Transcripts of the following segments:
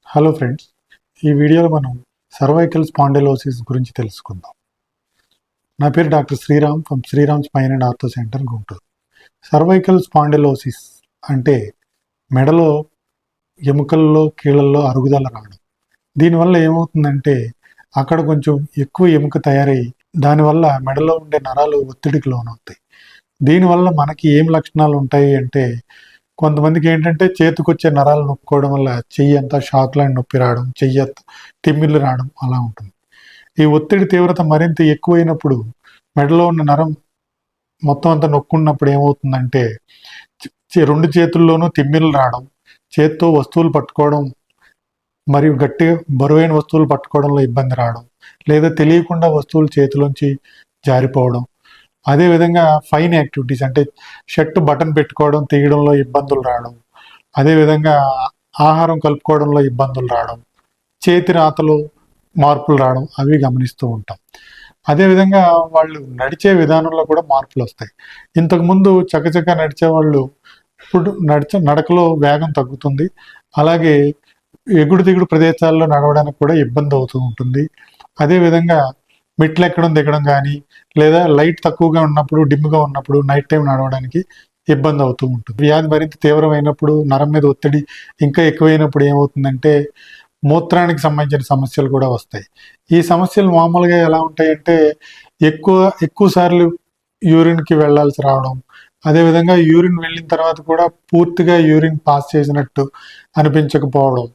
Hello friends, ఈ వీడియోలో మనం సర్వైకల్ స్పాండిలోసిస్ గురించి తెలుసుకుందాం. నా పేరు doctor Sriram from Sriram spine and ortho centre, Guntur. Cervical spondylosis అంటే మెడలో ఎముకల్లో కీళ్ళల్లో అరుగుదల రావడం. దీనివల్ల ఏమవుతుందంటే అక్కడ కొంచెం ఎక్కువ ఎముక తయారై దానివల్ల మెడలో ఉండే నరాలు ఒత్తిడికి లోనవుతాయి. దీనివల్ల మనకి ఏం లక్షణాలు ఉంటాయి అంటే, కొంతమందికి ఏంటంటే చేతికొచ్చే నరాలు నొక్కోవడం వల్ల చెయ్యి అంతా షాక్ లాంటి నొప్పి రావడం, చెయ్యి తిమ్మిర్లు రావడం అలా ఉంటుంది. ఈ ఒత్తిడి తీవ్రత మరింత ఎక్కువైనప్పుడు మెడలో ఉన్న నరం మొత్తం అంతా నొక్కున్నప్పుడు ఏమవుతుందంటే రెండు చేతుల్లోనూ తిమ్మిర్లు రావడం, చేత్తో వస్తువులు పట్టుకోవడం మరియు గట్టిగా బరువైన వస్తువులు పట్టుకోవడంలో ఇబ్బంది రావడం, లేదా తెలియకుండా వస్తువులు చేతిలోంచి జారిపోవడం, అదేవిధంగా ఫైన్ యాక్టివిటీస్ అంటే షర్ట్ బటన్ పెట్టుకోవడం తీయడంలో ఇబ్బందులు రావడం, అదేవిధంగా ఆహారం కలుపుకోవడంలో ఇబ్బందులు రావడం, చేతి రాతలు మార్పులు రావడం అవి గమనిస్తూ ఉంటాం. అదేవిధంగా వాళ్ళు నడిచే విధానంలో కూడా మార్పులు వస్తాయి. ఇంతకుముందు చకచక నడిచే వాళ్ళు ఇప్పుడు నడకలో వేగం తగ్గుతుంది. అలాగే ఎగుడు దిగుడు ప్రదేశాల్లో నడవడానికి కూడా ఇబ్బంది అవుతూ ఉంటుంది. అదేవిధంగా మెట్లు ఎక్కడం దిగడం కానీ, లేదా లైట్ తక్కువగా ఉన్నప్పుడు డిమ్గా ఉన్నప్పుడు నైట్ టైం నడవడానికి ఇబ్బంది అవుతూ ఉంటుంది. వ్యాధి మరింత తీవ్రమైనప్పుడు, నరం మీద ఒత్తిడి ఇంకా ఎక్కువైనప్పుడు ఏమవుతుందంటే మూత్రానికి సంబంధించిన సమస్యలు కూడా వస్తాయి. ఈ సమస్యలు మామూలుగా ఎలా ఉంటాయంటే ఎక్కువ సార్లు యూరిన్కి వెళ్ళాల్సి రావడం, అదేవిధంగా యూరిన్ వెళ్ళిన తర్వాత కూడా పూర్తిగా యూరిన్ పాస్ చేసినట్టు అనిపించకపోవడం,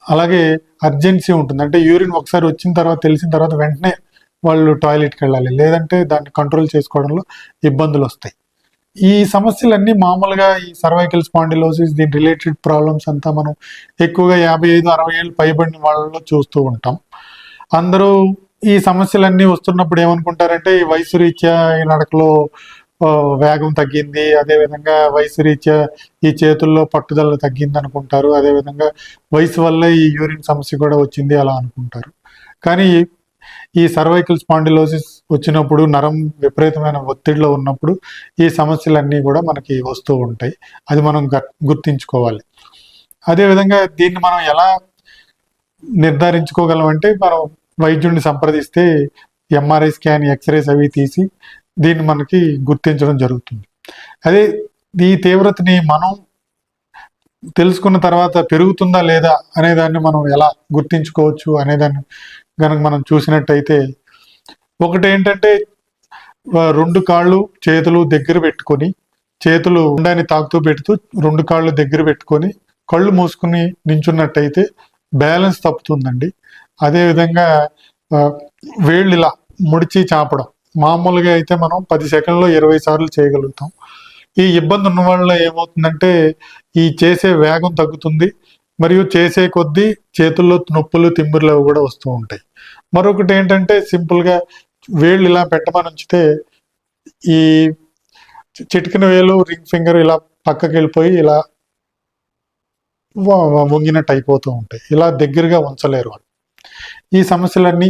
అలాగే అర్జెన్సీ ఉంటుంది. అంటే యూరిన్ ఒకసారి వచ్చిన తర్వాత తెలిసిన తర్వాత వెంటనే వాళ్ళు టాయిలెట్కి వెళ్ళాలి, లేదంటే దాన్ని కంట్రోల్ చేసుకోవడంలో ఇబ్బందులు వస్తాయి. ఈ సమస్యలన్నీ మామూలుగా ఈ సర్వైకల్ స్పాండిలోసిస్, దీని రిలేటెడ్ ప్రాబ్లమ్స్ అంతా మనం ఎక్కువగా 55-60 ఏళ్ళు పైబడిన వాళ్ళలో చూస్తూ ఉంటాం. అందరూ ఈ సమస్యలన్నీ వస్తున్నప్పుడు ఏమనుకుంటారంటే ఈ వయసు రీత్యా ఈ నడకలో వేగం తగ్గింది, అదేవిధంగా వయసు రీత్యా ఈ చేతుల్లో పట్టుదల తగ్గింది అనుకుంటారు, అదేవిధంగా వయసు వల్ల ఈ యూరిన్ సమస్య కూడా వచ్చింది అలా అనుకుంటారు. కానీ ఈ సర్వైకల్ స్పాండిలోసిస్ వచ్చినప్పుడు, నరం విపరీతమైన ఒత్తిడిలో ఉన్నప్పుడు ఈ సమస్యలన్నీ కూడా మనకి వస్తూ ఉంటాయి. అది మనం గుర్తించుకోవాలి. అదేవిధంగా దీన్ని మనం ఎలా నిర్ధారించుకోగలం అంటే, మనం వైద్యుడిని సంప్రదిస్తే ఎంఆర్ఐ స్కాన్, ఎక్స్రేస్ అవి తీసి దీన్ని మనకి గుర్తించడం జరుగుతుంది. అదే ఈ తీవ్రతని మనం తెలుసుకున్న తర్వాత పెరుగుతుందా లేదా అనేదాన్ని మనం ఎలా గుర్తించుకోవచ్చు అనేదాన్ని కనుక మనం చూసినట్టయితే, ఒకటి ఏంటంటే రెండు కాళ్ళు చేతులు దగ్గర పెట్టుకొని, చేతులు ఉండాన్ని తాకుతూ పెడుతూ రెండు కాళ్ళు దగ్గర పెట్టుకొని కళ్ళు మూసుకుని నించున్నట్టయితే బ్యాలెన్స్ తప్పుతుందండి. అదేవిధంగా వేళ్ళు ఇలా ముడిచి చాపడం, మామూలుగా అయితే మనం 10 సెకండ్లో 20 సార్లు చేయగలుగుతాం. ఈ ఇబ్బంది ఉన్న వాళ్ళ ఏమవుతుందంటే ఈ చేసే వేగం తగ్గుతుంది, మరియు చేసే కొద్దీ చేతుల్లో నొప్పులు తిమ్మిర్లు అవి కూడా వస్తూ ఉంటాయి. మరొకటి ఏంటంటే సింపుల్గా వేళ్ళు ఇలా పెట్టమని ఉంచితే ఈ చిటికిన వేలు, రింగ్ ఫింగర్ ఇలా పక్కకి వెళ్ళిపోయి ఇలా వంగినట్టు అయిపోతూ ఉంటాయి. ఇలా దగ్గరగా ఉంచలేరు వాళ్ళు. ఈ సమస్యలన్నీ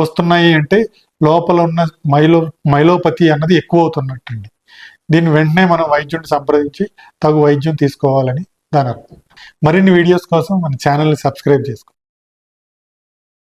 వస్తున్నాయి అంటే లోపల ఉన్న మైలోపతి అన్నది ఎక్కువ అవుతున్నట్టండి. దీన్ని వెంటనే మనం వైద్యుడిని సంప్రదించి తగు వైద్యం తీసుకోవాలని దాని అర్థం. మరిన్ని వీడియోస్ కోసం మన ఛానల్ని సబ్స్క్రైబ్ చేసుకోండి.